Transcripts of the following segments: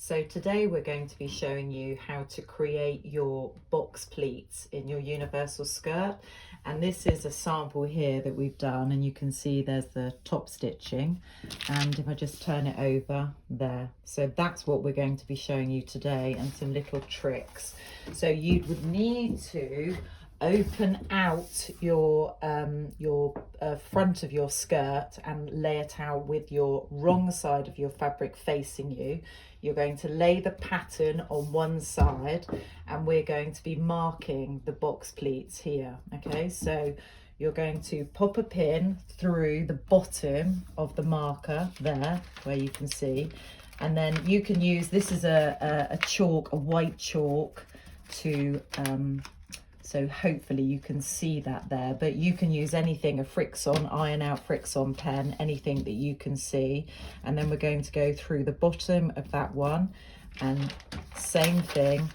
So today we're going to be showing you how to create your box pleats in your universal skirt. And this is a sample here that we've done, and you can see there's the top stitching. And if I just turn it over there, so that's what we're going to be showing you today, and some little tricks. So you would need to open out your front of your skirt and lay it out with your wrong side of your fabric facing you. You're going to lay the pattern on one side, and we're going to be marking the box pleats here. Okay, so you're going to pop a pin through the bottom of the marker there, where you can see, and then you can use, this is a chalk, a white chalk, to so hopefully you can see that there, but you can use anything, a Frixion, iron out Frixion pen, anything that you can see. And then we're going to go through the bottom of that one, and same thing,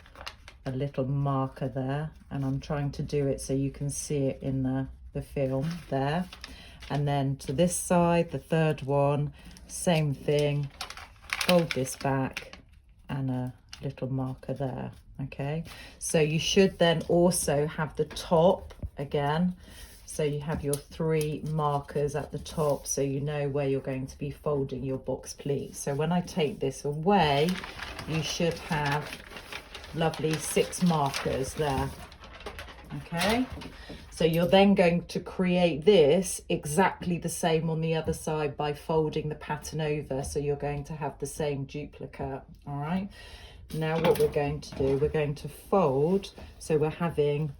a little marker there, and I'm trying to do it so you can see it in the film there. And then to this side, the third one, same thing, fold this back and a little marker there. Okay, so you should then also have the top again, so you have your 3 markers at the top, so you know where you're going to be folding your box pleat. So when I take this away, you should have lovely 6 markers there. Okay, so you're then going to create this exactly the same on the other side by folding the pattern over, so you're going to have the same duplicate. All right, now what we're going to do, we're going to fold, so we're having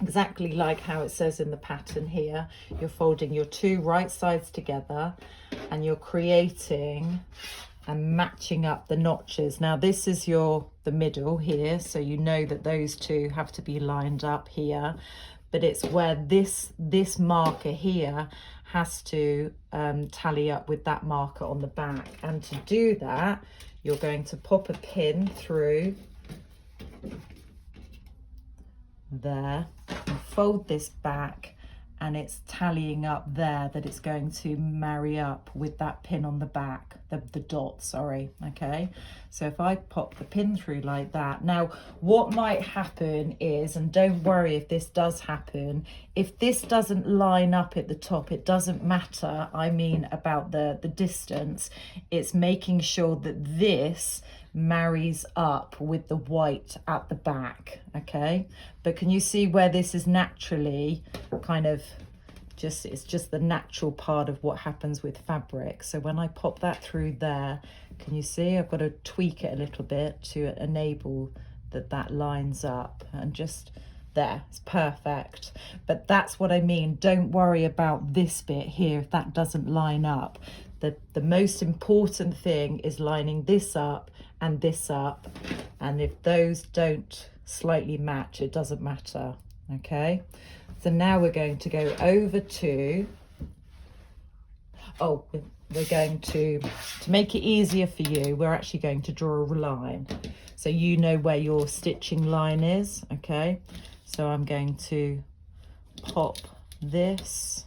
exactly like how it says in the pattern here, you're folding your 2 right sides together, and you're creating and matching up the notches. Now this is the middle here, so you know that those 2 have to be lined up here, but it's where this marker here has to tally up with that marker on the back. And to do that, you're going to pop a pin through there and fold this back, and it's tallying up there that it's going to marry up with that pin on the back, the dot, sorry. Okay, so if I pop the pin through like that, now what might happen is, and don't worry if this does happen, if this doesn't line up at the top, it doesn't matter, I mean about the distance, it's making sure that this marries up with the white at the back. Okay, but can you see where this is naturally kind of it's just the natural part of what happens with fabric. So when I pop that through there, can you see I've got to tweak it a little bit to enable that lines up, and just there, it's perfect. But that's what I mean, don't worry about this bit here if that doesn't line up. The most important thing is lining this up and this up, and if those don't slightly match, it doesn't matter. Okay, so now we're going to go over to, we're going to make it easier for you, we're actually going to draw a line so you know where your stitching line is. Okay, so I'm going to pop this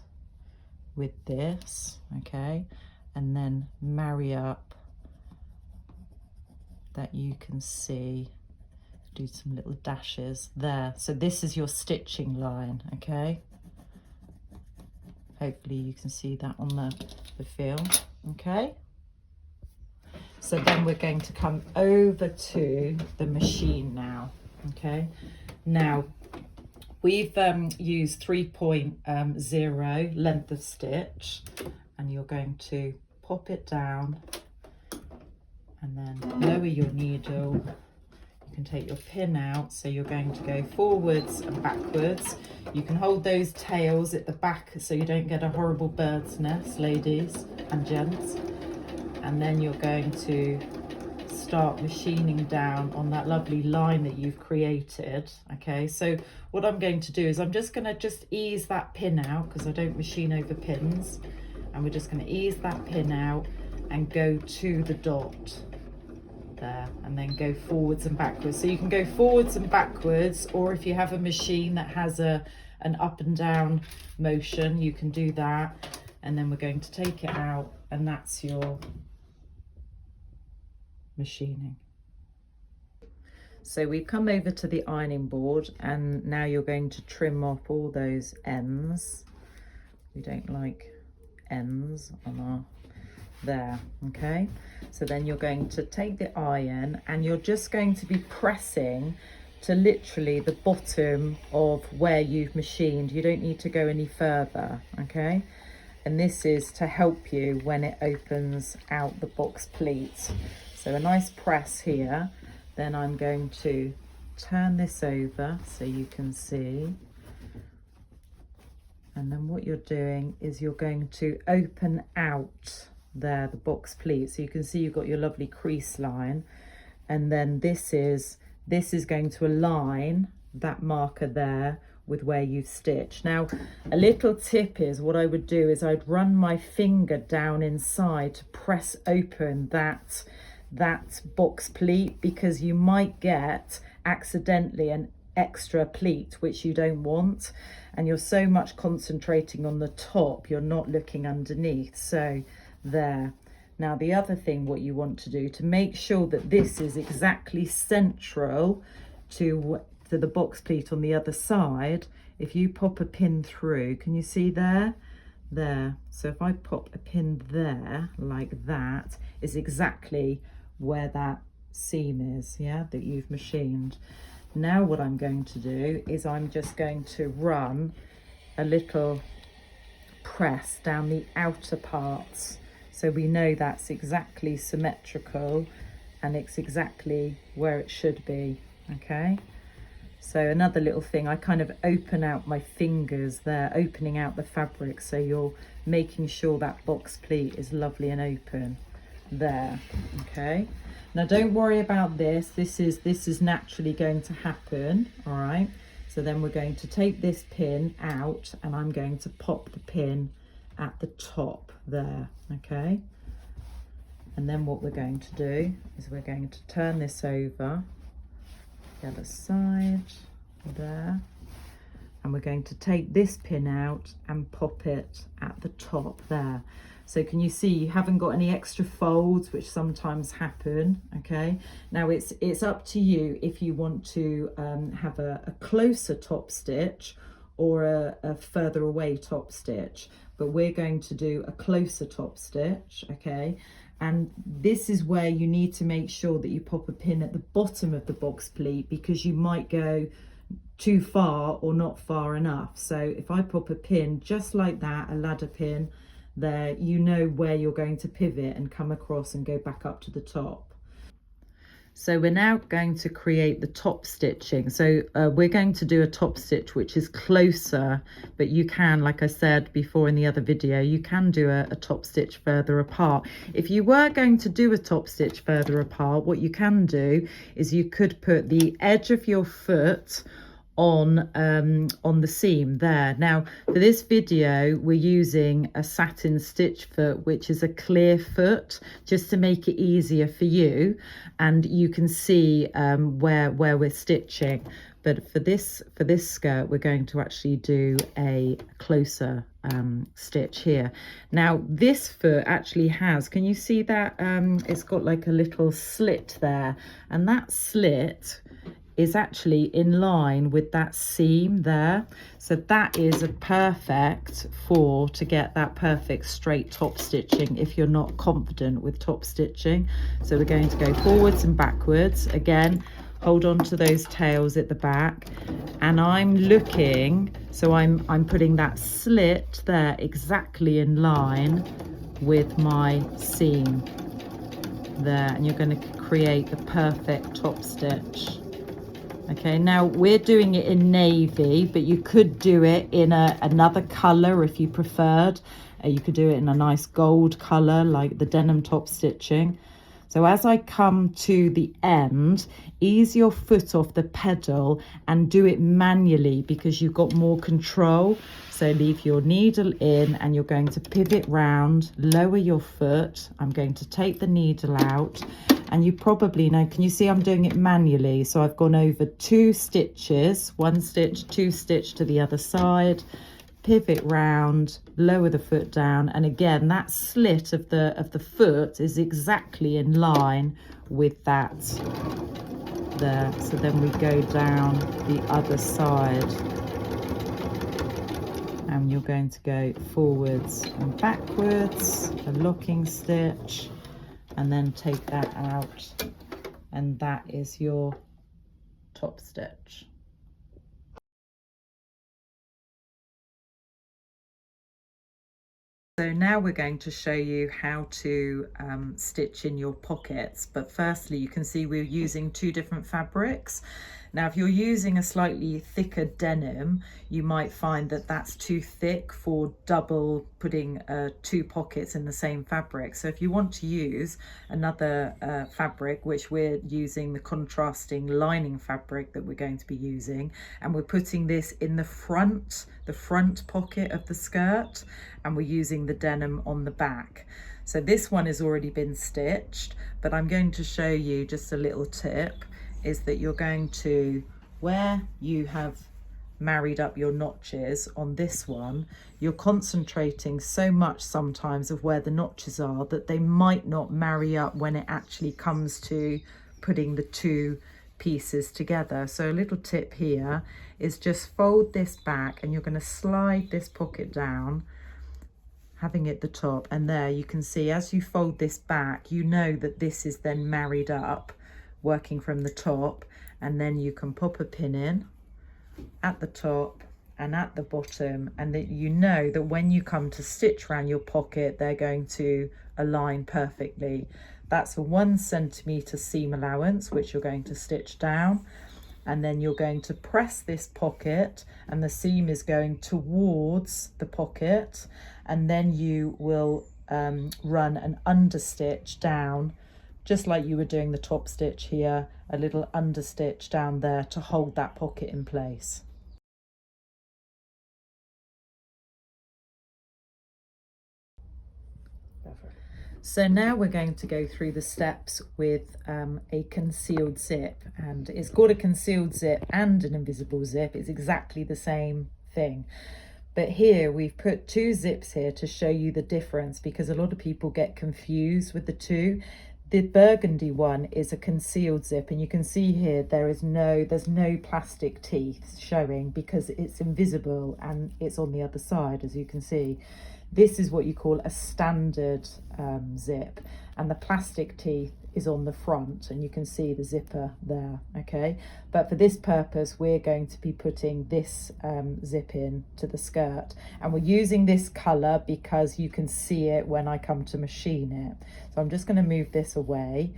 with this, okay, and then marry up that you can see, do some little dashes there. So this is your stitching line. Okay, hopefully you can see that on the film. Okay, so then we're going to come over to the machine now. Okay, now we've used 3.0 length of stitch, and you're going to pop it down and then lower your needle. You can take your pin out, so you're going to go forwards and backwards. You can hold those tails at the back so you don't get a horrible bird's nest, ladies and gents. And then you're going to start machining down on that lovely line that you've created. Okay, so what I'm going to do is I'm just going to ease that pin out, because I don't machine over pins, and we're just going to ease that pin out and go to the dot there, and then go forwards and backwards. So you can go forwards and backwards, or if you have a machine that has an up and down motion, you can do that. And then we're going to take it out, and that's your machining. So we've come over to the ironing board, and now you're going to trim off all those ends. We don't like ends on our there. Okay, so then you're going to take the iron and you're just going to be pressing to literally the bottom of where you've machined. You don't need to go any further. Okay, and this is to help you when it opens out the box pleat. So a nice press here. Then I'm going to turn this over so you can see. And then what you're doing is you're going to open out there the box pleat. So you can see you've got your lovely crease line. And then this is going to align that marker there with where you've stitched. Now, a little tip is what I would do is I'd run my finger down inside to press open that box pleat, because you might get accidentally an extra pleat which you don't want, and you're so much concentrating on the top you're not looking underneath. So there. Now the other thing what you want to do to make sure that this is exactly central to the box pleat on the other side, if you pop a pin through, can you see there? So if I pop a pin there like that, is exactly where that seam is, yeah, that you've machined. Now what I'm going to do is I'm just going to run a little press down the outer parts, so we know that's exactly symmetrical and it's exactly where it should be. Okay, so another little thing, I kind of open out my fingers there, opening out the fabric, so you're making sure that box pleat is lovely and open there. Okay, now don't worry about this is naturally going to happen. All right, so then we're going to take this pin out and I'm going to pop the pin at the top there. Okay, and then what we're going to do is we're going to turn this over the other side there, and we're going to take this pin out and pop it at the top there. So can you see you haven't got any extra folds, which sometimes happen. Okay, now it's up to you if you want to have a closer top stitch or a further away top stitch, but we're going to do a closer top stitch. Okay, and this is where you need to make sure that you pop a pin at the bottom of the box pleat, because you might go too far or not far enough. So if I pop a pin just like that, a ladder pin there, you know where you're going to pivot and come across and go back up to the top. So we're now going to create the top stitching. So we're going to do a top stitch which is closer, but you can, like I said before in the other video, you can do a top stitch further apart. If you were going to do a top stitch further apart, what you can do is you could put the edge of your foot on the seam there. Now for this video we're using a satin stitch foot, which is a clear foot, just to make it easier for you and you can see where we're stitching. But for this skirt we're going to actually do a closer stitch here. Now this foot actually has, can you see that it's got like a little slit there, and that slit is actually in line with that seam there. So that is a perfect to get that perfect straight top stitching if you're not confident with top stitching. So we're going to go forwards and backwards. Again, hold on to those tails at the back. And I'm looking, so I'm putting that slit there exactly in line with my seam there. And you're going to create the perfect top stitch. Okay, now we're doing it in navy, but you could do it in another color if you preferred. You could do it in a nice gold color like the denim top stitching. So as I come to the end, ease your foot off the pedal and do it manually because you've got more control. So leave your needle in and you're going to pivot round, lower your foot. I'm going to take the needle out. And you probably know, can you see I'm doing it manually? So I've gone over 2 stitches, 1 stitch, 2 stitch to the other side, pivot round, lower the foot down, and again that slit of the foot is exactly in line with that there. So then we go down the other side, and you're going to go forwards and backwards, a locking stitch, and then take that out, and that is your top stitch. So now we're going to show you how to stitch in your pockets, but firstly you can see we're using two different fabrics. Now if you're using a slightly thicker denim, you might find that that's too thick for double putting two pockets in the same fabric. So if you want to use another fabric, which we're using the contrasting lining fabric that we're going to be using, and we're putting this in the front pocket of the skirt, and we're using the denim on the back. So this one has already been stitched, but I'm going to show you just a little tip, is that you're going to, where you have married up your notches on this one, you're concentrating so much sometimes of where the notches are that they might not marry up when it actually comes to putting the two pieces together. So a little tip here is just fold this back, and you're going to slide this pocket down, having it the top, and there you can see as you fold this back, you know that this is then married up working from the top, and then you can pop a pin in at the top and at the bottom, and that you know that when you come to stitch around your pocket they're going to align perfectly. That's a 1 centimeter seam allowance which you're going to stitch down, and then you're going to press this pocket, and the seam is going towards the pocket, and then you will run an understitch down, just like you were doing the top stitch here, a little understitch down there to hold that pocket in place. So now we're going to go through the steps with a concealed zip, and it's called a concealed zip and an invisible zip. It's exactly the same thing. But here we've put two zips here to show you the difference, because a lot of people get confused with the two. The burgundy one is a concealed zip, and you can see here there's no plastic teeth showing because it's invisible and it's on the other side, as you can see. This is what you call a standard zip, and the plastic teeth is on the front, and you can see the zipper there, okay? But for this purpose, we're going to be putting this zip in to the skirt, and we're using this colour because you can see it when I come to machine it. So I'm just going to move this away.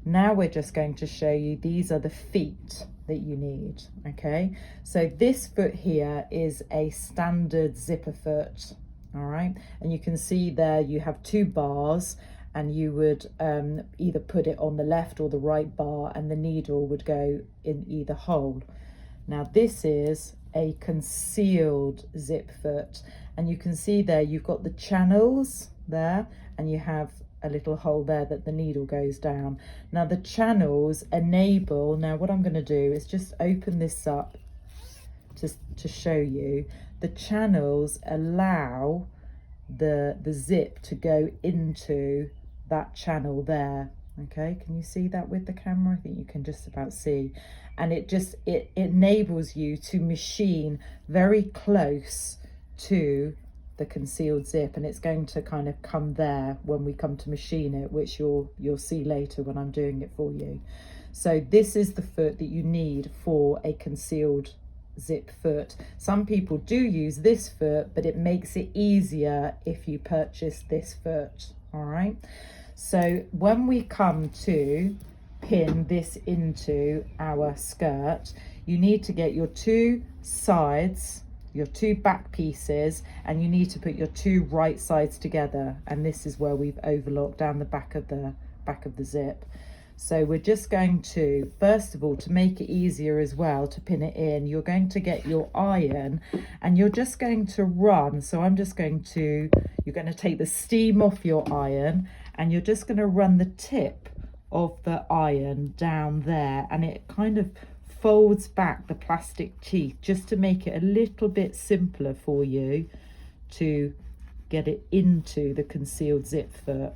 Now we're just going to show you, these are the feet that you need, okay? So this foot here is a standard zipper foot, all right? And you can see there you have two bars, and you would either put it on the left or the right bar, and the needle would go in either hole. Now this is a concealed zip foot, and you can see there you've got the channels there, and you have a little hole there that the needle goes down. Now the channels enable, now what I'm going to do is just open this up to show you. The channels allow the zip to go into that channel there, okay? Can you see that with the camera? I think you can just about see. And it enables you to machine very close to the concealed zip, and it's going to kind of come there when we come to machine it, which you'll see later when I'm doing it for you. So this is the foot that you need for a concealed zip foot. Some people do use this foot, but it makes it easier if you purchase this foot, all right? So when we come to pin this into our skirt, you need to get your two sides, your two back pieces, and you need to put your two right sides together, and this is where we've overlocked down the back of the zip. So we're just going to, first of all, to make it easier as well to pin it in, you're going to get your iron, and you're just going to run. So I'm just going to, you're going to take the steam off your iron, and you're just going to run the tip of the iron down there, and it kind of folds back the plastic teeth just to make it a little bit simpler for you to get it into the concealed zip foot.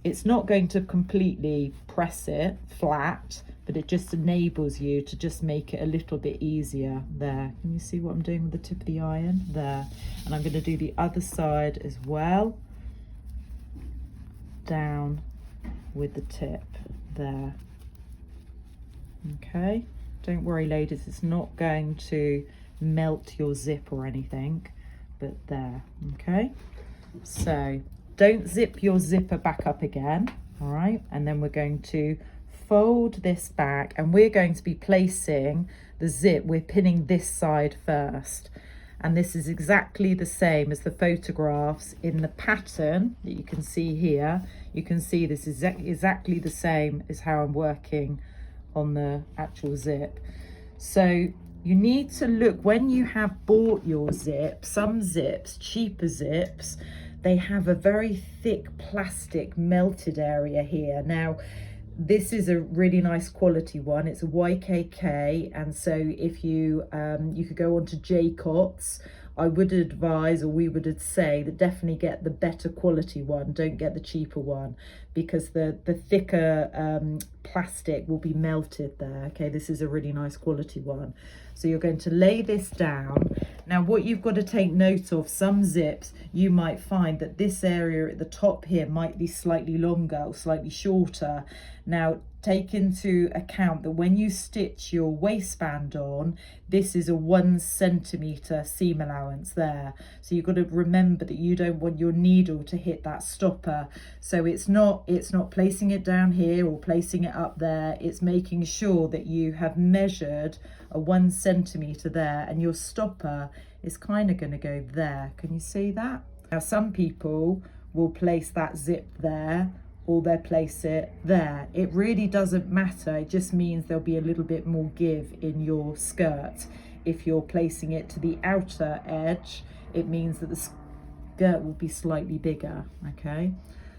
It's not going to completely press it flat, but it just enables you to just make it a little bit easier. There, can you see what I'm doing with the tip of the iron? There. And I'm going to do the other side as well. Down with the tip there. Okay, don't worry ladies, it's not going to melt your zip or anything, but there. Okay, so don't zip your zipper back up again. All right, and then we're going to fold this back, and we're going to be placing the zip, we're pinning this side first, and this is exactly the same as the photographs in the pattern that you can see here. You can see this is exactly the same as how I'm working on the actual zip. So you need to look, when you have bought your zip, some zips, cheaper zips, they have a very thick plastic melted area here. Now, this is a really nice quality one. It's a YKK, and so if you you could go on to Jacot's, I would advise, or we would say, that definitely get the better quality one. Don't get the cheaper one, because the thicker plastic will be melted there. Okay, this is a really nice quality one. So you're going to lay this down. Now what you've got to take note of, some zips, you might find that this area at the top here might be slightly longer or slightly shorter. Now take into account that when you stitch your waistband on, this is a 1 centimetre seam allowance there. So you've got to remember that you don't want your needle to hit that stopper. So it's not placing it down here or placing it up there. It's making sure that you have measured a 1 centimetre there, and your stopper is kind of going to go there. Can you see that? Now some people will place that zip there, or they'll place it there. It really doesn't matter. It just means there'll be a little bit more give in your skirt. If you're placing it to the outer edge, it means that the skirt will be slightly bigger. Okay,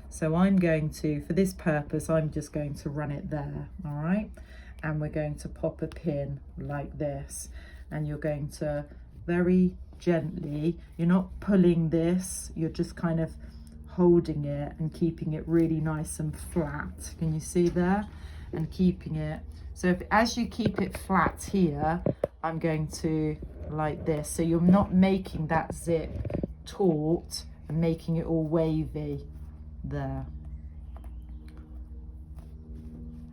so I'm going to, for this purpose, I'm just going to run it there. All right, and we're going to pop a pin like this, and you're going to very gently, you're not pulling this, you're just kind of holding it and keeping it really nice and flat. Can you see there? And keeping it, so as you keep it flat here, I'm going to like this, so you're not making that zip taut and making it all wavy there.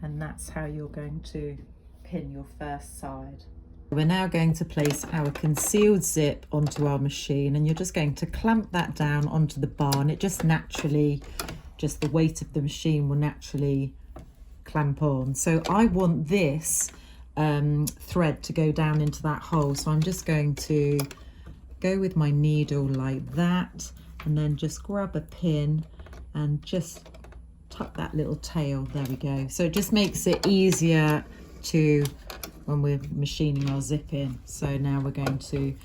And that's how you're going to pin your first side. We're now going to place our concealed zip onto our machine, and you're just going to clamp that down onto the bar, and it just naturally, just the weight of the machine will naturally clamp on. So I want this thread to go down into that hole, so I'm just going to go with my needle like that, and then just grab a pin and just tuck that little tail. There we go. So it just makes it easier to, when we're machining our zip in. So now we're going to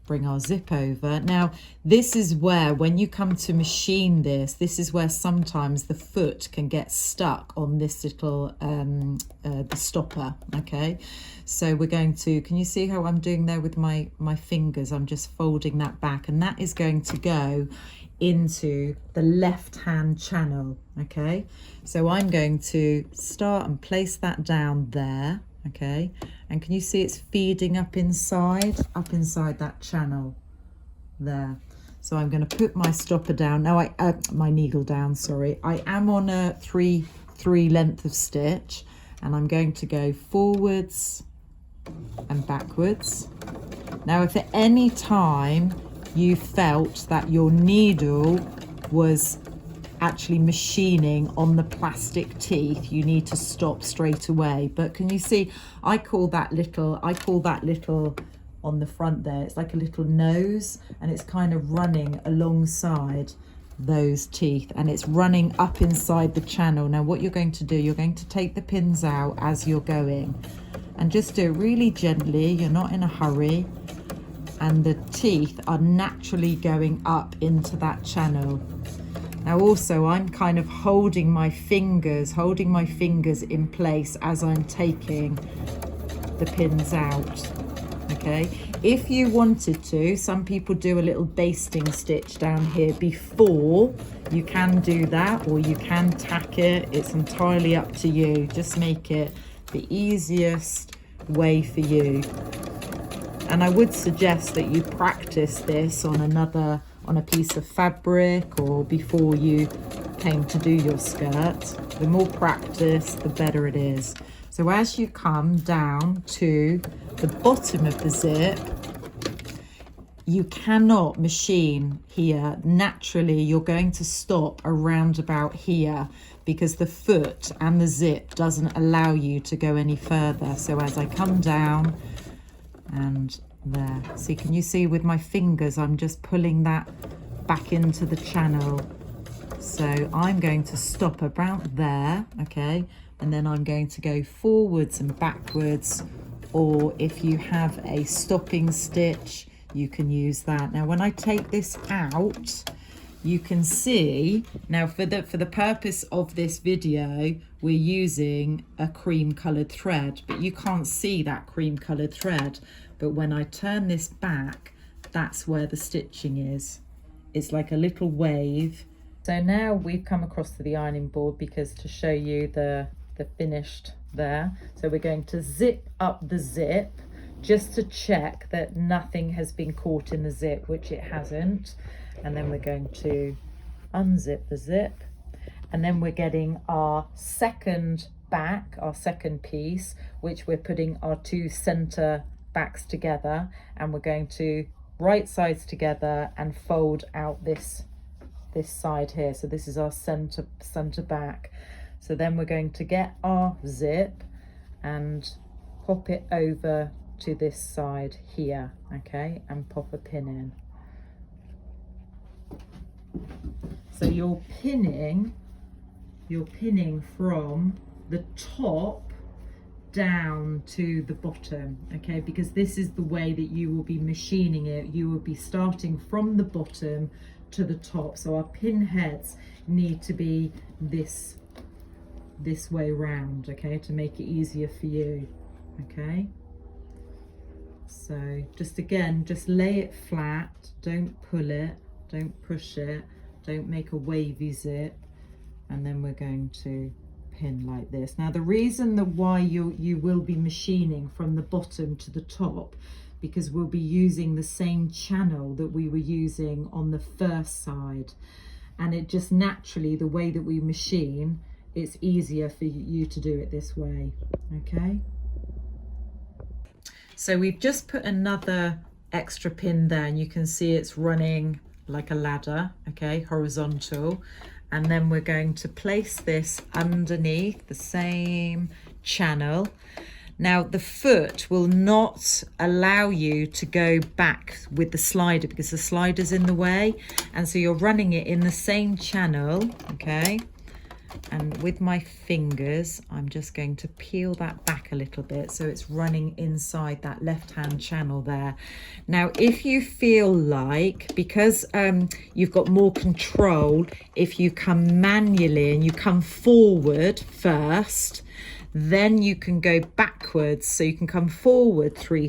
bring our zip over. Now this is where, when you come to machine this is where sometimes the foot can get stuck on this little the stopper. Okay, so we're going to, can you see how I'm doing there with my fingers? I'm just folding that back, and that is going to go into the left hand channel. Okay, so I'm going to start and place that down there. Okay, and can you see it's feeding up inside that channel there? So I'm going to put my stopper down now. My needle down, sorry. I am on a 3 length of stitch, and I'm going to go forwards and backwards. Now if at any time you felt that your needle was actually machining on the plastic teeth, you need to stop straight away. But can you see, I call that little on the front there, it's like a little nose, and it's kind of running alongside those teeth, and it's running up inside the channel. Now what you're going to do, you're going to take the pins out as you're going, and just do it really gently. You're not in a hurry, and the teeth are naturally going up into that channel. Now also I'm kind of holding my fingers in place as I'm taking the pins out. Okay, if you wanted to, some people do a little basting stitch down here before. You can do that, or you can tack it. It's entirely up to you. Just make it the easiest way for you. And I would suggest that you practice this on a piece of fabric, or before you came to do your skirt. The more practice, the better it is. So as you come down to the bottom of the zip, you cannot machine here. Naturally, you're going to stop around about here because the foot and the zip doesn't allow you to go any further. So as I come down and there, see, can you see with my fingers, I'm just pulling that back into the channel. So I'm going to stop about there, okay? And then I'm going to go forwards and backwards, or if you have a stopping stitch, you can use that. Now, when I take this out, you can see, now for the purpose of this video, we're using a cream colored thread, but you can't see that cream colored thread. But when I turn this back, that's where the stitching is. It's like a little wave. So now we've come across to the ironing board, because to show you the finished there. So we're going to zip up the zip just to check that nothing has been caught in the zip, which it hasn't. And then we're going to unzip the zip, and then we're getting our second back, our second piece, which we're putting our two center backs together, and we're going to right sides together and fold out this side here. So this is our center back. So then we're going to get our zip and pop it over to this side here, okay, and pop a pin in. So you're pinning from the top down to the bottom, okay, because this is the way that you will be machining it. You will be starting from the bottom to the top. So our pin heads need to be this way round, okay, to make it easier for you, okay. So just lay it flat, don't pull it, don't push it, don't make a wavy zip, and then we're going to pin like this. Now the reason why you will be machining from the bottom to the top, because we'll be using the same channel that we were using on the first side, and it just naturally, the way that we machine, it's easier for you to do it this way, okay. So we've just put another extra pin there, and you can see it's running like a ladder, okay, horizontal. And then we're going to place this underneath the same channel. Now the foot will not allow you to go back with the slider because the slider's in the way, and so you're running it in the same channel, okay. And with my fingers, I'm just going to peel that back a little bit so it's running inside that left-hand channel there. Now, if you feel like, because you've got more control, if you come manually and you come forward first, then you can go backwards. So you can come forward three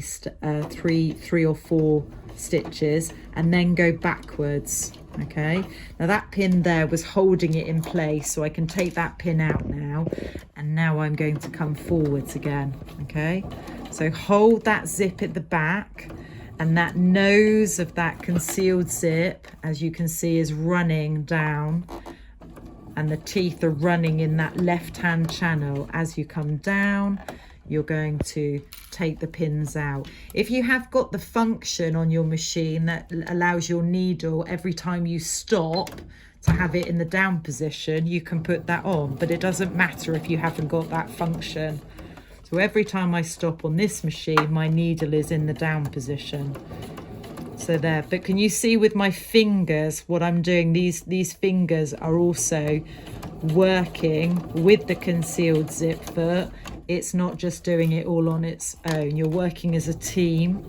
or four stitches and then go backwards. Okay, now that pin there was holding it in place, so I can take that pin out now, and now I'm going to come forwards again. Okay, so hold that zip at the back, and that nose of that concealed zip, as you can see, is running down, and the teeth are running in that left hand channel. As you come down, you're going to take the pins out. If you have got the function on your machine that allows your needle every time you stop to have it in the down position, you can put that on, but it doesn't matter if you haven't got that function. So every time I stop on this machine, my needle is in the down position. So there, but can you see with my fingers what I'm doing? These fingers are also working with the concealed zip foot. It's not just doing it all on its own. You're working as a team,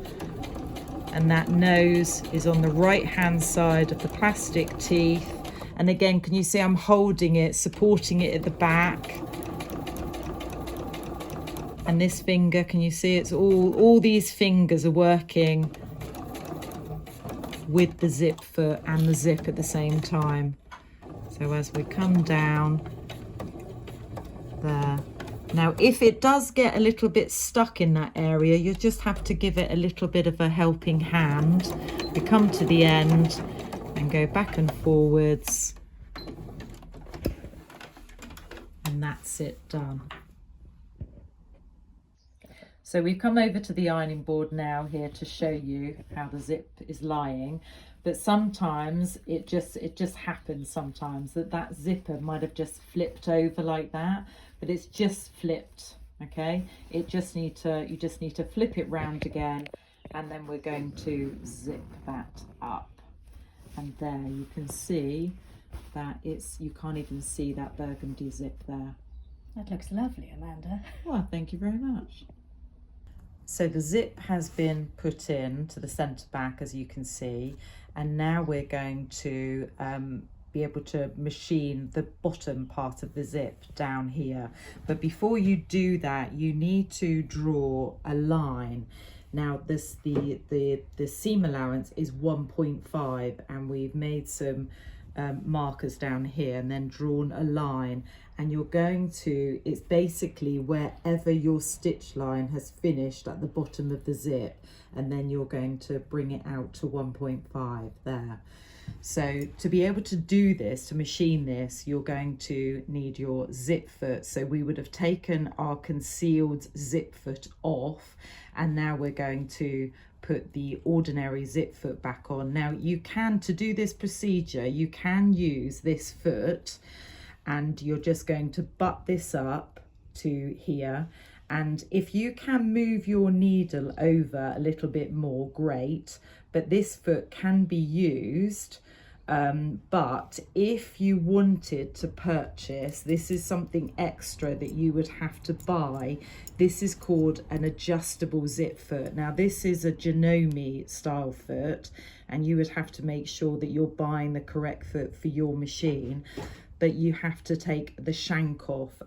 and that nose is on the right hand side of the plastic teeth. And again, can you see I'm holding it, supporting it at the back, And this finger, can you see it's all these fingers are working with the zip foot and the zip at the same time. So as we come down there. Now, if it does get a little bit stuck in that area, you just have to give it a little bit of a helping hand. We come to the end and go back and forwards. And that's it done. So we've come over to the ironing board now here to show you how the zip is lying. But sometimes it just happens sometimes that zipper might have just flipped over like that, but it's just flipped, okay? You just need to flip it round again, and then we're going to zip that up. And there you can see that you can't even see that burgundy zip there. That looks lovely, Amanda. Well, thank you very much. So the zip has been put in to the centre back, as you can see, and now we're going to be able to machine the bottom part of the zip down here. But before you do that, you need to draw a line. Now the seam allowance is 1.5, and we've made some markers down here and then drawn a line, and you're going to, it's basically wherever your stitch line has finished at the bottom of the zip, and then you're going to bring it out to 1.5 there. So to be able to do this, to machine this, you're going to need your zip foot. So we would have taken our concealed zip foot off, and now we're going to put the ordinary zip foot back on. Now you can, to do this procedure, you can use this foot, and you're just going to butt this up to here. And if you can move your needle over a little bit more, great, but this foot can be used. But if you wanted to purchase, this is something extra that you would have to buy. This is called an adjustable zip foot. Now this is a Janome style foot, and you would have to make sure that you're buying the correct foot for your machine. But you have to take the shank off,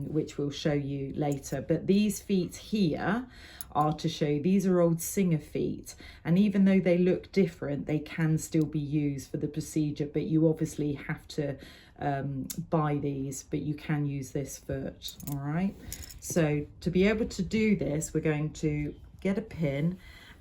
which we'll show you later. But these feet here are to show you, these are old Singer feet, and even though they look different, they can still be used for the procedure, but you obviously have to buy these, but you can use this foot. All right, so to be able to do this, we're going to get a pin,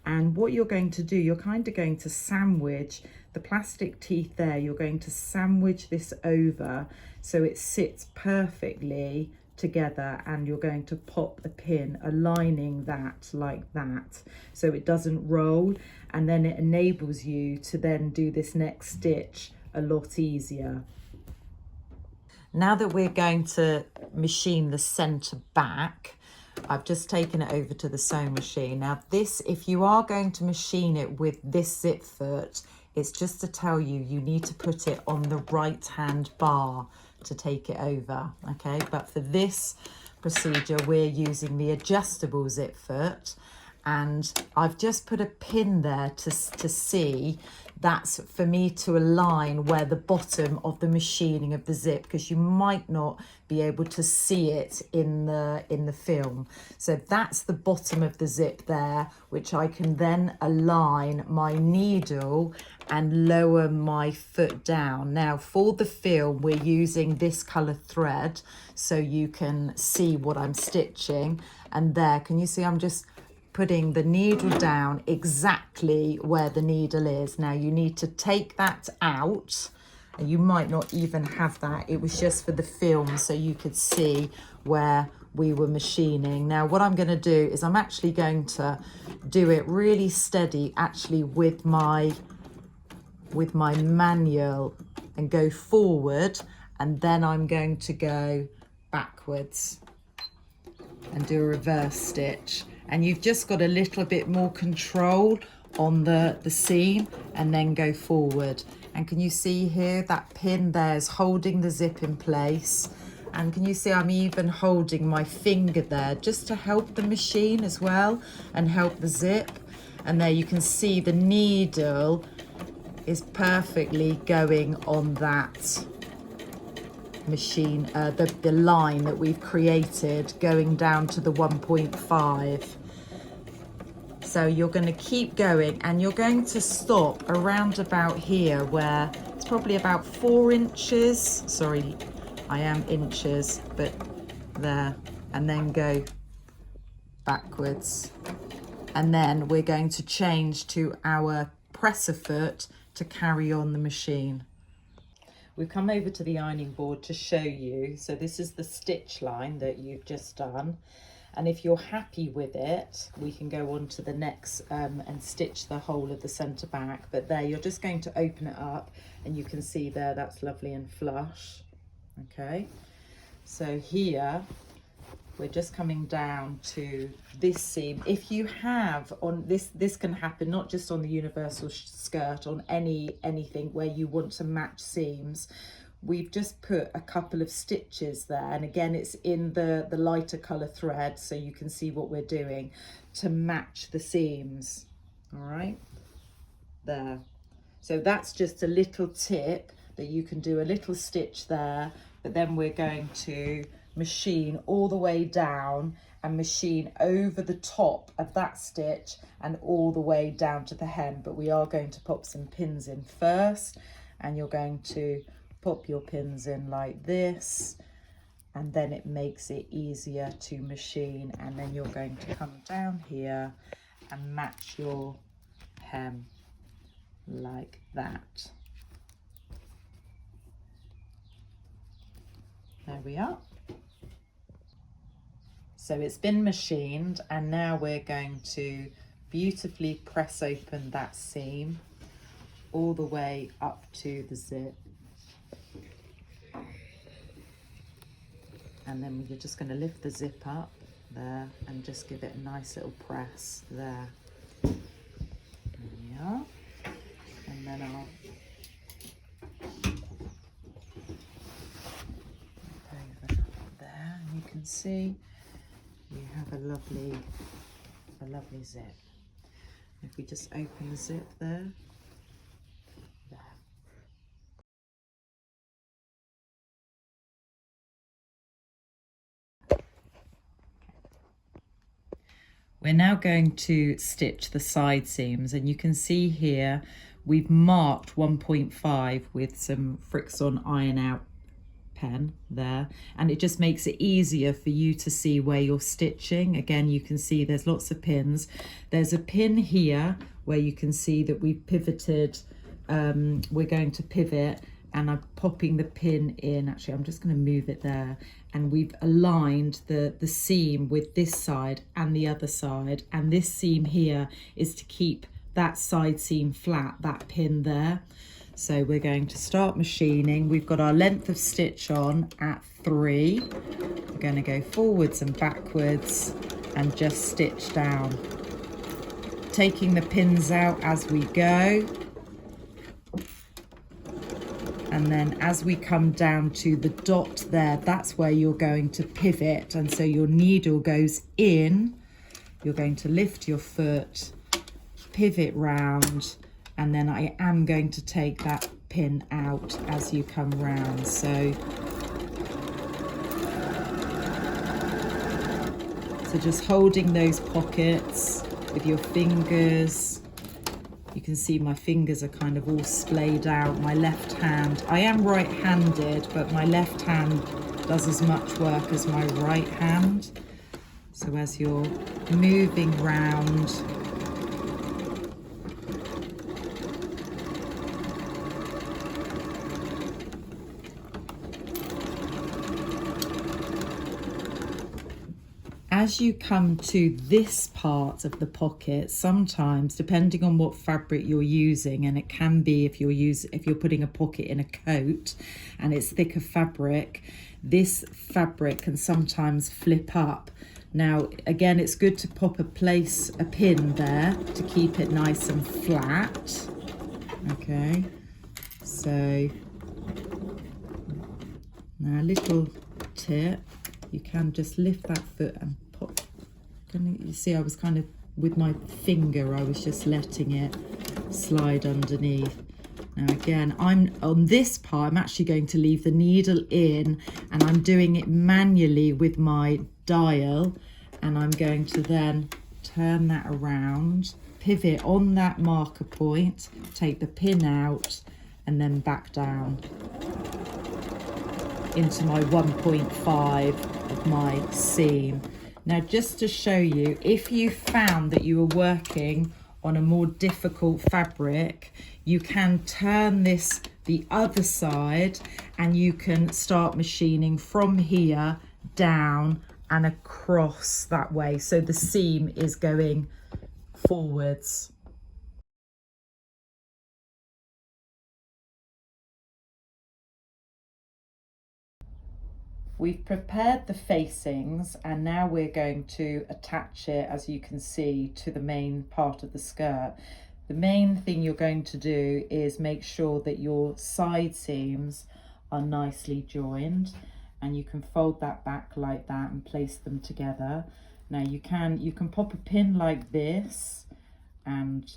and what you're going to do, you're kind of going to sandwich the plastic teeth there, you're going to sandwich this over so it sits perfectly together, and you're going to pop a pin aligning that like that so it doesn't roll, and then it enables you to then do this next stitch a lot easier. Now that we're going to machine the centre back, I've just taken it over to the sewing machine. Now this, if you are going to machine it with this zip foot, it's just to tell you, you need to put it on the right hand bar to take it over, okay? But for this procedure, we're using the adjustable zip foot, and I've just put a pin there to see. That's for me to align where the bottom of the machining of the zip, because you might not be able to see it in the film. So that's the bottom of the zip there, which I can then align my needle and lower my foot down. Now for the film, we're using this colour thread so you can see what I'm stitching. And there, can you see I'm just putting the needle down exactly where the needle is. Now you need to take that out, and you might not even have that. It was just for the film so you could see where we were machining. Now what I'm going to do is I'm actually going to do it really steady actually with my manual, and go forward, and then I'm going to go backwards and do a reverse stitch. And you've just got a little bit more control on the seam, and then go forward. And can you see here that pin there is holding the zip in place, and can you see I'm even holding my finger there just to help the machine as well and help the zip. And there you can see the needle is perfectly going on that machine, the line that we've created going down to the 1.5. So you're going to keep going and you're going to stop around about here where it's probably about 4 inches. Sorry, I am inches, but there. And then go backwards. And then we're going to change to our presser foot to carry on the machine. We've come over to the ironing board to show you. So this is the stitch line that you've just done. And if you're happy with it, we can go on to the next and stitch the whole of the centre back. But there, you're just going to open it up and you can see there, that's lovely and flush. Okay, so here, we're just coming down to this seam. If you have on this can happen not just on the universal skirt, on anything where you want to match seams. We've just put a couple of stitches there, and again it's in the lighter colour thread, so you can see what we're doing to match the seams. All right, there. So that's just a little tip that you can do a little stitch there, but then we're going to machine all the way down and machine over the top of that stitch and all the way down to the hem. But we are going to pop some pins in first, and you're going to pop your pins in like this, and then it makes it easier to machine. And then you're going to come down here and match your hem like that. There we are. So it's been machined, and now we're going to beautifully press open that seam all the way up to the zip. And then we're just going to lift the zip up there and just give it a nice little press there. There we are. And then I'll over there, and you can see you have a lovely zip. If we just open the zip there. We're now going to stitch the side seams, and you can see here we've marked 1.5 with some Friction iron out pen there, and it just makes it easier for you to see where you're stitching. Again, you can see there's lots of pins. There's a pin here where you can see that we've pivoted. We're going to pivot, and I'm popping the pin in. Actually, I'm just going to move it there, and we've aligned the seam with this side and the other side, and this seam here is to keep that side seam flat, that pin there. So we're going to start machining. We've got our length of stitch on at 3. We're going to go forwards and backwards and just stitch down, taking the pins out as we go. And then as we come down to the dot there, that's where you're going to pivot. And so your needle goes in, you're going to lift your foot, pivot round, and then I am going to take that pin out as you come round. So just holding those pockets with your fingers. You can see my fingers are kind of all splayed out. My left hand, I am right-handed, but my left hand does as much work as my right hand. So as you're moving round, as you come to this part of the pocket, sometimes depending on what fabric you're using, and it can be if you're putting a pocket in a coat and it's thicker fabric, this fabric can sometimes flip up. Now again, it's good to place a pin there to keep it nice and flat. Okay, so now a little tip, you can just lift that foot and pop. You see, I was kind of with my finger, I was just letting it slide underneath. Now again, I'm on this part, I'm actually going to leave the needle in, and I'm doing it manually with my dial, and I'm going to then turn that around, pivot on that marker point, take the pin out, and then back down into my 1.5 of my seam. Now, just to show you, if you found that you were working on a more difficult fabric, you can turn this the other side and you can start machining from here down and across that way. So the seam is going forwards. We've prepared the facings and now we're going to attach it, as you can see, to the main part of the skirt. The main thing you're going to do is make sure that your side seams are nicely joined, and you can fold that back like that and place them together. Now you can pop a pin like this and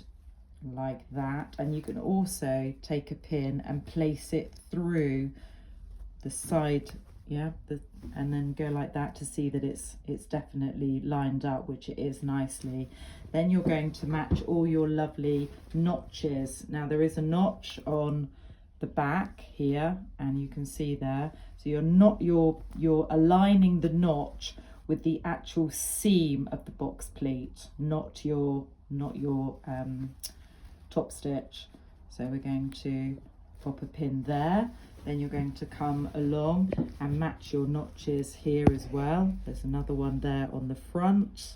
like that, and you can also take a pin and place it through the side, and then go like that to see that it's definitely lined up, which it is nicely. Then you're going to match all your lovely notches. Now there is a notch on the back here, and you can see there, so you're aligning the notch with the actual seam of the box pleat, not your top stitch. So we're going to pop a pin there. Then you're going to come along and match your notches here as well. There's another one there on the front,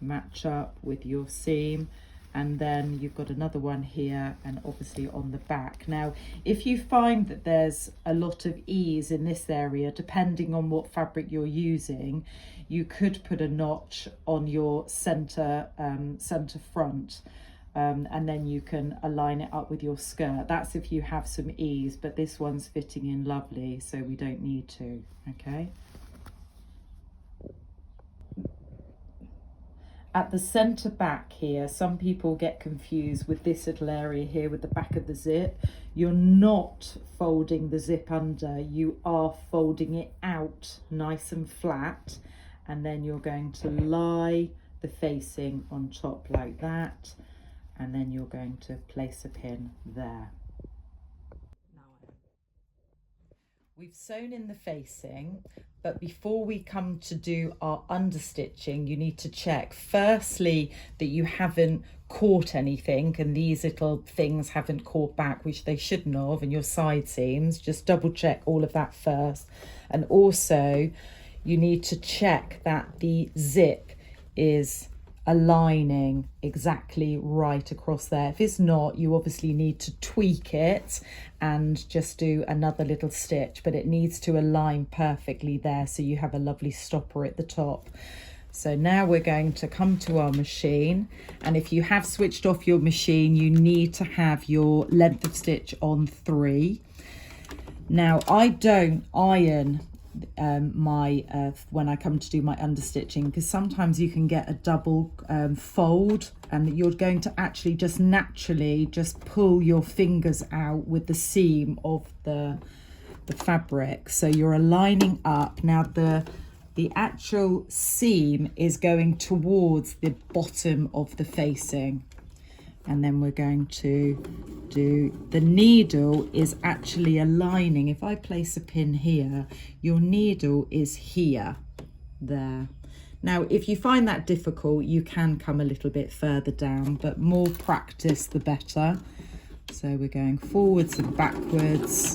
match up with your seam, and then you've got another one here and obviously on the back. Now, if you find that there's a lot of ease in this area, depending on what fabric you're using, you could put a notch on your center front. And then you can align it up with your skirt. That's if you have some ease, but this one's fitting in lovely, so we don't need to, okay? At the center back here, some people get confused with this little area here with the back of the zip. You're not folding the zip under, you are folding it out nice and flat, and then you're going to lie the facing on top like that. And then you're going to place a pin there. We've sewn in the facing, but before we come to do our understitching, you need to check firstly that you haven't caught anything and these little things haven't caught back, which they shouldn't have, and your side seams. Just double check all of that first. And also you need to check that the zip is aligning exactly right across there. If it's not, you obviously need to tweak it and just do another little stitch, but it needs to align perfectly there so you have a lovely stopper at the top. So now we're going to come to our machine, and if you have switched off your machine, you need to have your length of stitch on 3. Now I don't iron when I come to do my understitching, because sometimes you can get a double fold and you're going to actually just naturally just pull your fingers out with the seam of the fabric. So you're aligning up. Now the actual seam is going towards the bottom of the facing, and then we're going to do, the needle is actually aligning. If I place a pin here, your needle is here, there. Now, if you find that difficult, you can come a little bit further down, but more practice, the better. So we're going forwards and backwards,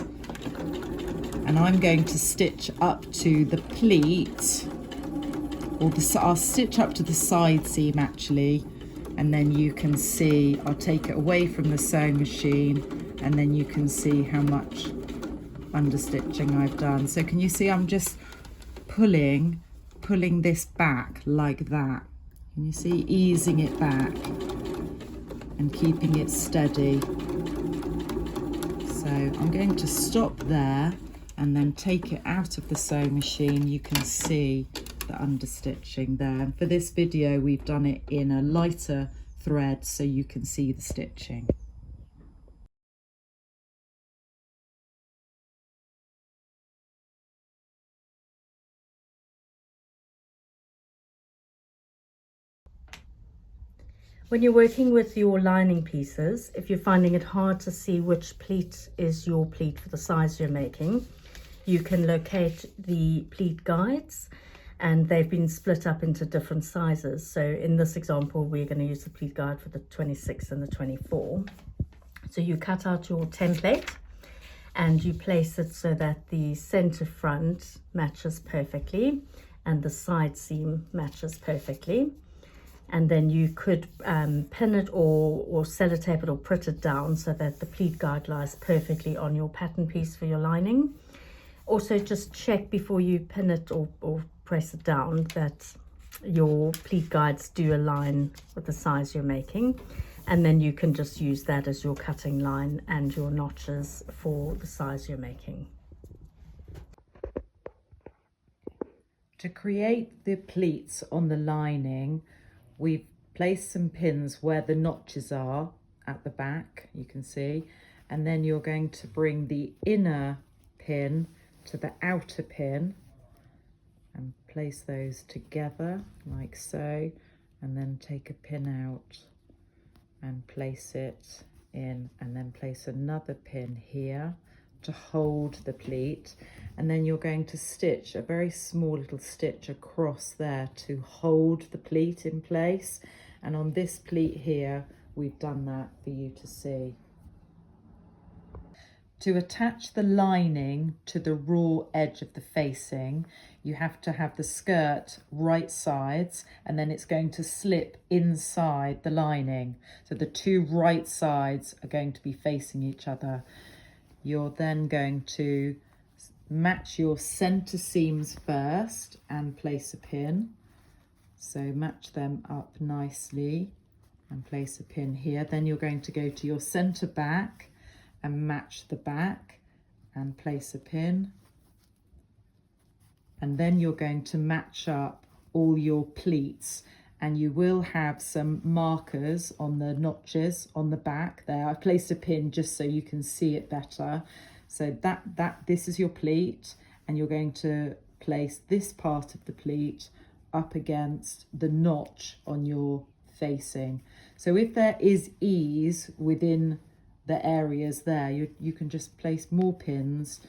and I'm going to stitch up to the pleat, or I'll stitch up to the side seam actually, and then you can see, I'll take it away from the sewing machine, and then you can see how much understitching I've done. So can you see I'm just pulling this back like that? Can you see, easing it back and keeping it steady? So I'm going to stop there and then take it out of the sewing machine. You can see the understitching there. And for this video, we've done it in a lighter thread so you can see the stitching. When you're working with your lining pieces, if you're finding it hard to see which pleat is your pleat for the size you're making, you can locate the pleat guides, and they've been split up into different sizes. So in this example, we're going to use the pleat guide for the 26 and the 24. So you cut out your template and you place it so that the center front matches perfectly and the side seam matches perfectly. And then you could pin it or sellotape it or print it down so that the pleat guide lies perfectly on your pattern piece for your lining. Also, just check before you pin it or press it down that your pleat guides do align with the size you're making, and then you can just use that as your cutting line and your notches for the size you're making. To create the pleats on the lining, we've placed some pins where the notches are at the back, you can see, and then you're going to bring the inner pin to the outer pin and place those together like so, and then take a pin out and place it in, and then place another pin here to hold the pleat, and then you're going to stitch a very small little stitch across there to hold the pleat in place. And on this pleat here, we've done that for you to see. To attach the lining to the raw edge of the facing, you have to have the skirt right sides, and then it's going to slip inside the lining. So the two right sides are going to be facing each other. You're then going to match your center seams first and place a pin. So match them up nicely and place a pin here. Then you're going to go to your center back and match the back and place a pin. And then you're going to match up all your pleats, and you will have some markers on the notches on the back there. I placed a pin just so you can see it better. So this is your pleat, and you're going to place this part of the pleat up against the notch on your facing. So if there is ease within the areas there, you can just place more pins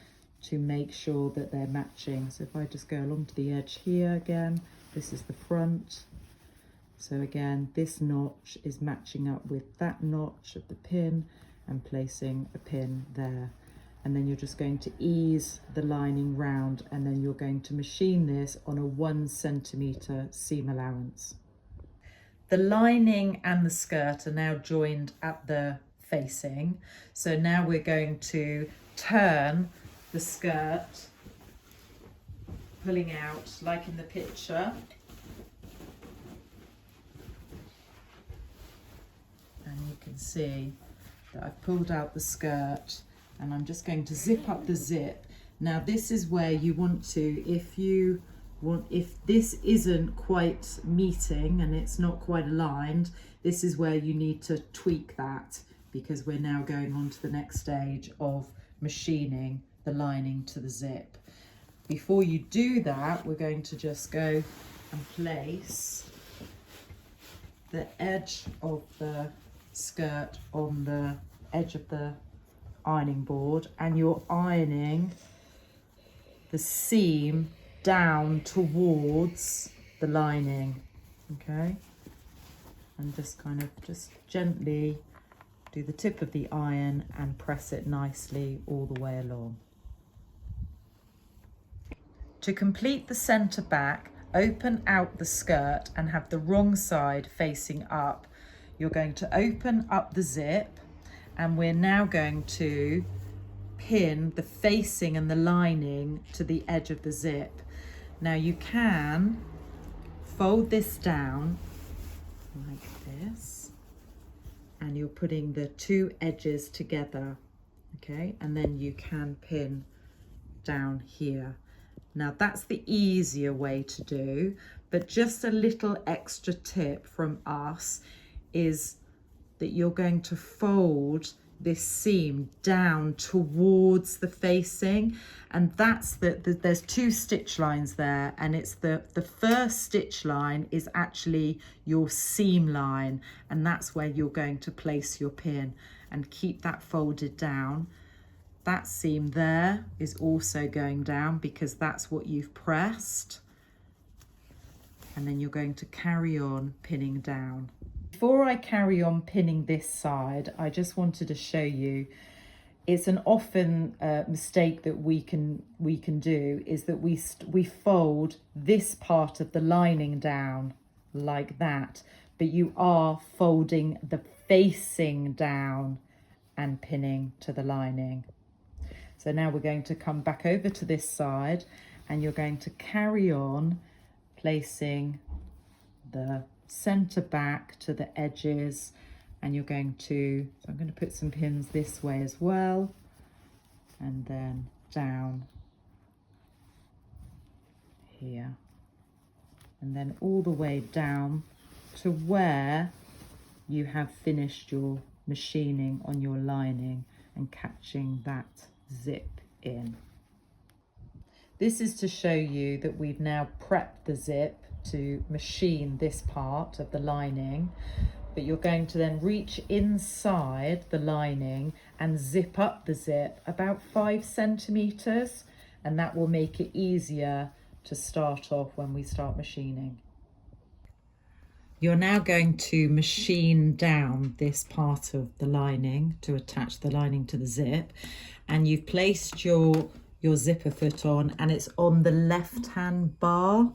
to make sure that they're matching. So if I just go along to the edge here again, this is the front. So again, this notch is matching up with that notch of the pin and placing a pin there. And then you're just going to ease the lining round, and then you're going to machine this on a 1 centimetre seam allowance. The lining and the skirt are now joined at the facing. So now we're going to turn the skirt, pulling out like in the picture. And you can see that I've pulled out the skirt, and I'm just going to zip up the zip. Now this is where you want to, if this isn't quite meeting and it's not quite aligned, this is where you need to tweak that, because we're now going on to the next stage of machining the lining to the zip. Before you do that, we're going to just go and place the edge of the skirt on the edge of the ironing board, and you're ironing the seam down towards the lining, okay? And just kind of just gently do the tip of the iron and press it nicely all the way along. To complete the centre back, open out the skirt and have the wrong side facing up. You're going to open up the zip, and we're now going to pin the facing and the lining to the edge of the zip. Now you can fold this down like this, and you're putting the two edges together, okay? And then you can pin down here. Now that's the easier way to do, but just a little extra tip from us is that you're going to fold this seam down towards the facing, and that's there's two stitch lines there, and it's the first stitch line is actually your seam line, and that's where you're going to place your pin, and keep that folded down. That seam there is also going down because that's what you've pressed, and then you're going to carry on pinning down. Before I carry on pinning this side, I just wanted to show you, it's an often mistake that we can do, is that we fold this part of the lining down like that, but you are folding the facing down and pinning to the lining. So now we're going to come back over to this side, and you're going to carry on placing the center back to the edges, and you're going to, so I'm going to put some pins this way as well, and then down here, and then all the way down to where you have finished your machining on your lining and catching that zip in. This is to show you that we've now prepped the zip to machine this part of the lining, but you're going to then reach inside the lining and zip up the zip about 5 centimeters, and that will make it easier to start off when we start machining. You're now going to machine down this part of the lining to attach the lining to the zip, and you've placed your zipper foot on, and it's on the left hand bar.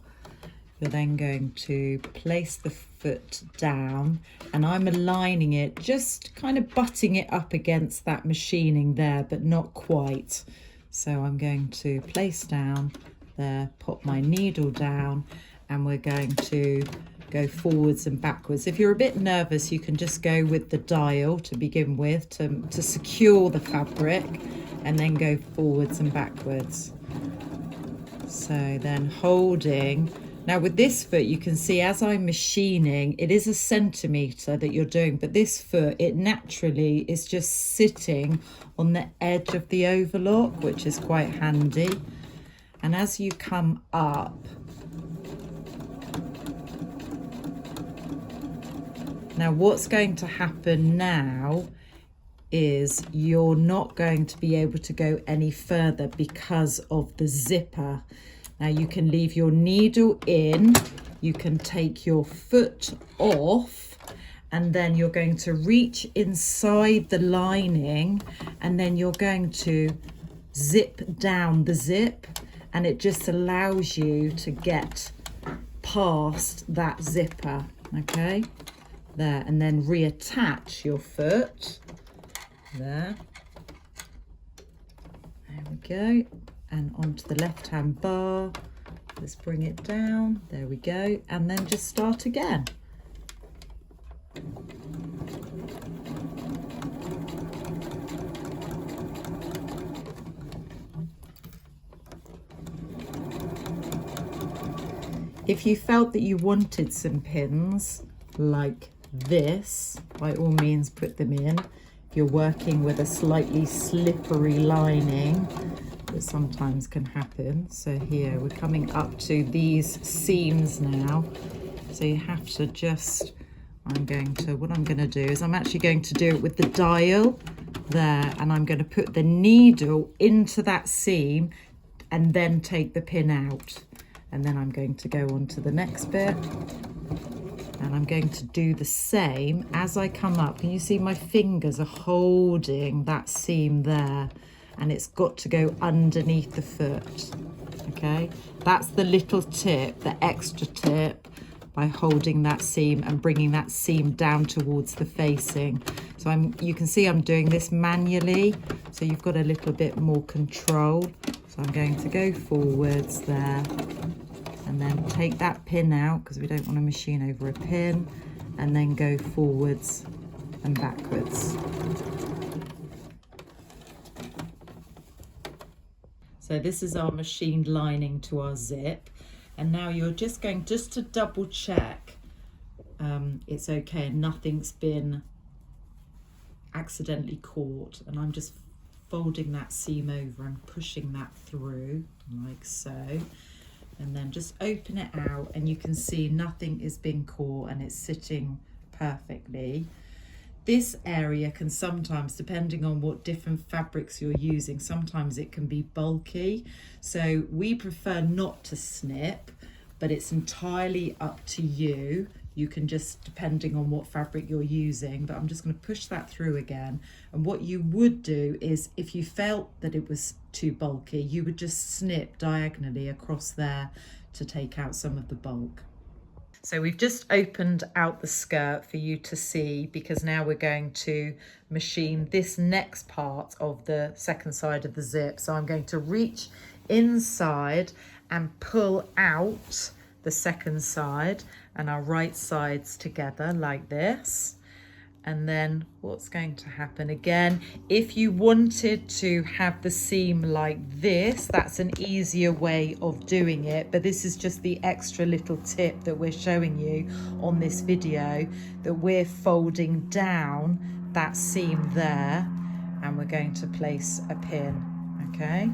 You're then going to place the foot down, and I'm aligning it, just kind of butting it up against that machining there, but not quite. So I'm going to place down there, pop my needle down, and we're going to go forwards and backwards. If you're a bit nervous, you can just go with the dial to begin with to secure the fabric, and then go forwards and backwards. So then holding. Now with this foot, you can see as I'm machining, it is a centimetre that you're doing, but this foot, it naturally is just sitting on the edge of the overlock, which is quite handy. And as you come up, now what's going to happen now is you're not going to be able to go any further because of the zipper. Now you can leave your needle in, you can take your foot off, and then you're going to reach inside the lining, and then you're going to zip down the zip, and it just allows you to get past that zipper, okay? There, and then reattach your foot, there we go. And onto the left hand bar, let's bring it down, there we go, and then just start again. If you felt that you wanted some pins like this, by all means put them in. If you're working with a slightly slippery lining, that sometimes can happen. So here we're coming up to these seams now, so you have to just, what I'm going to do is I'm actually going to do it with the dial there, and I'm going to put the needle into that seam and then take the pin out, and then I'm going to go on to the next bit, and I'm going to do the same as I come up. Can you see my fingers are holding that seam there? And it's got to go underneath the foot, okay? That's the little tip, the extra tip, by holding that seam and bringing that seam down towards the facing. So you can see I'm doing this manually, so you've got a little bit more control. So I'm going to go forwards there, and then take that pin out, because we don't want to machine over a pin, and then go forwards and backwards. So this is our machined lining to our zip, and now you're just going to double check it's okay and nothing's been accidentally caught, and I'm just folding that seam over and pushing that through like so, and then just open it out, and you can see nothing is being caught and it's sitting perfectly. This area can sometimes, depending on what different fabrics you're using, sometimes it can be bulky, so we prefer not to snip, but it's entirely up to you. You can just, depending on what fabric you're using, but I'm just going to push that through again. And what you would do is, if you felt that it was too bulky, you would just snip diagonally across there to take out some of the bulk. So we've just opened out the skirt for you to see, because now we're going to machine this next part of the second side of the zip. So I'm going to reach inside and pull out the second side and our right sides together like this. And then what's going to happen again, if you wanted to have the seam like this, that's an easier way of doing it, but this is just the extra little tip that we're showing you on this video, that we're folding down that seam there, and we're going to place a pin. Okay,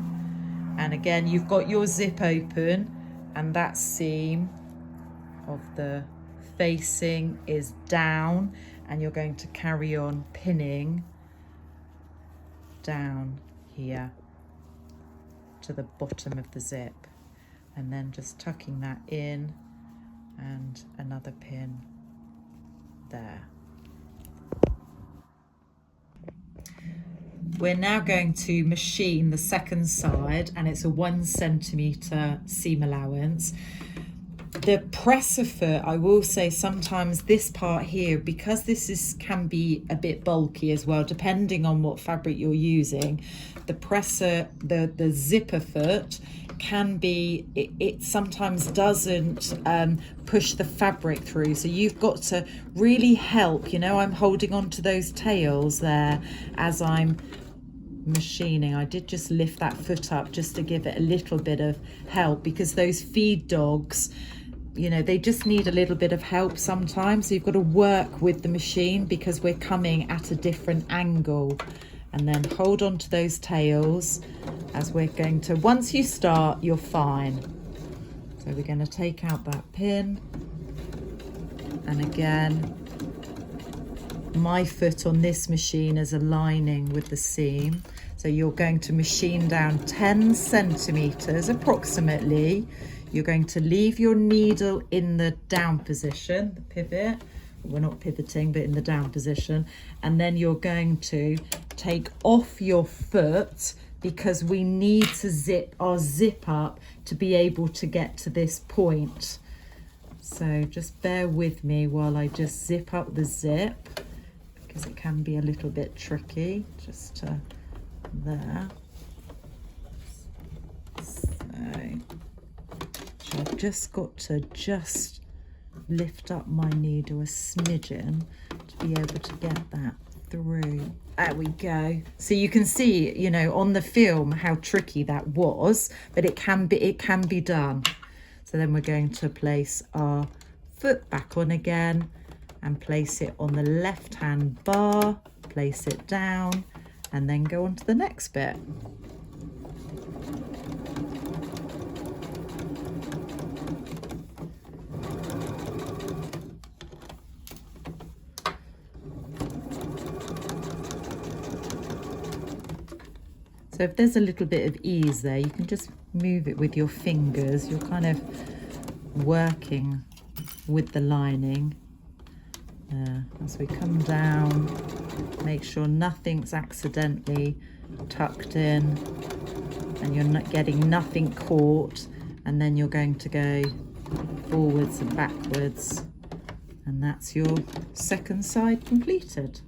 and again, you've got your zip open, and that seam of the facing is down, and you're going to carry on pinning down here to the bottom of the zip, and then just tucking that in and another pin there. We're now going to machine the second side, and it's a 1 centimetre seam allowance. The presser foot, I will say, sometimes this part here, because this can be a bit bulky as well, depending on what fabric you're using, the presser, the zipper foot can be, it sometimes doesn't push the fabric through, so you've got to really help. You know, I'm holding on to those tails there as I'm machining. I did just lift that foot up just to give it a little bit of help, because those feed dogs, you know, they just need a little bit of help sometimes. So you've got to work with the machine because we're coming at a different angle. And then hold on to those tails as we're going to, once you start, you're fine. So we're going to take out that pin. And again, my foot on this machine is aligning with the seam. So you're going to machine down 10 centimeters approximately. You're going to leave your needle in the down position, the pivot. We're not pivoting, but in the down position. And then you're going to take off your foot, because we need to zip our zip up to be able to get to this point. So just bear with me while I just zip up the zip, because it can be a little bit tricky. Just to there. So I've just got to just lift up my needle a smidgen to be able to get that through. There we go. So you can see, you know, on the film how tricky that was, but it can be done. So then we're going to place our foot back on again and place it on the left hand bar, place it down, and then go on to the next bit. So if there's a little bit of ease there, you can just move it with your fingers. You're kind of working with the lining. As we come down, make sure nothing's accidentally tucked in and you're not getting nothing caught. And then you're going to go forwards and backwards. And that's your second side completed.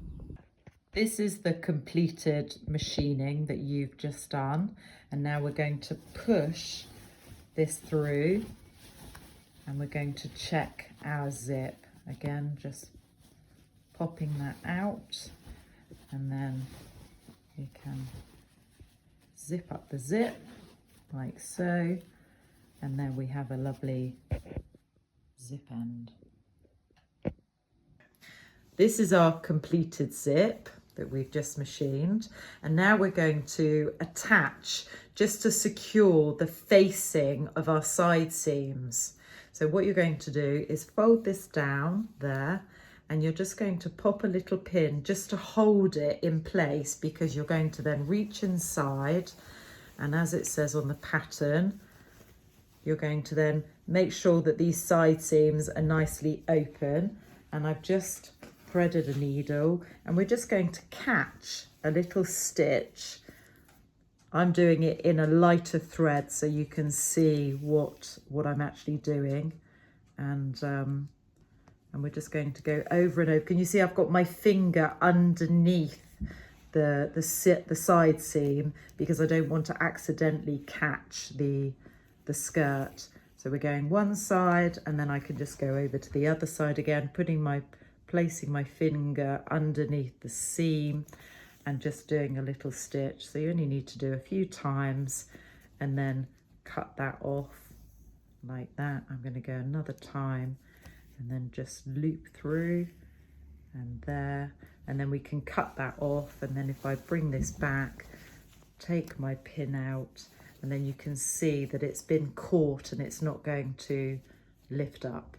This is the completed machining that you've just done, and now we're going to push this through and we're going to check our zip. Again, just popping that out, and then you can zip up the zip like so, and then we have a lovely zip end. This is our completed zip that we've just machined. And now we're going to attach just to secure the facing of our side seams. So what you're going to do is fold this down there, and you're just going to pop a little pin just to hold it in place, because you're going to then reach inside, and as it says on the pattern, you're going to then make sure that these side seams are nicely open. And I've just threaded a needle, and we're just going to catch a little stitch. I'm doing it in a lighter thread so you can see what I'm actually doing, and we're just going to go over and over. Can you see I've got my finger underneath the side seam, because I don't want to accidentally catch the skirt. So we're going one side, and then I can just go over to the other side again, placing my finger underneath the seam and just doing a little stitch. So you only need to do a few times and then cut that off like that. I'm going to go another time and then just loop through and there, and then we can cut that off. And then if I bring this back, take my pin out, and then you can see that it's been caught and it's not going to lift up.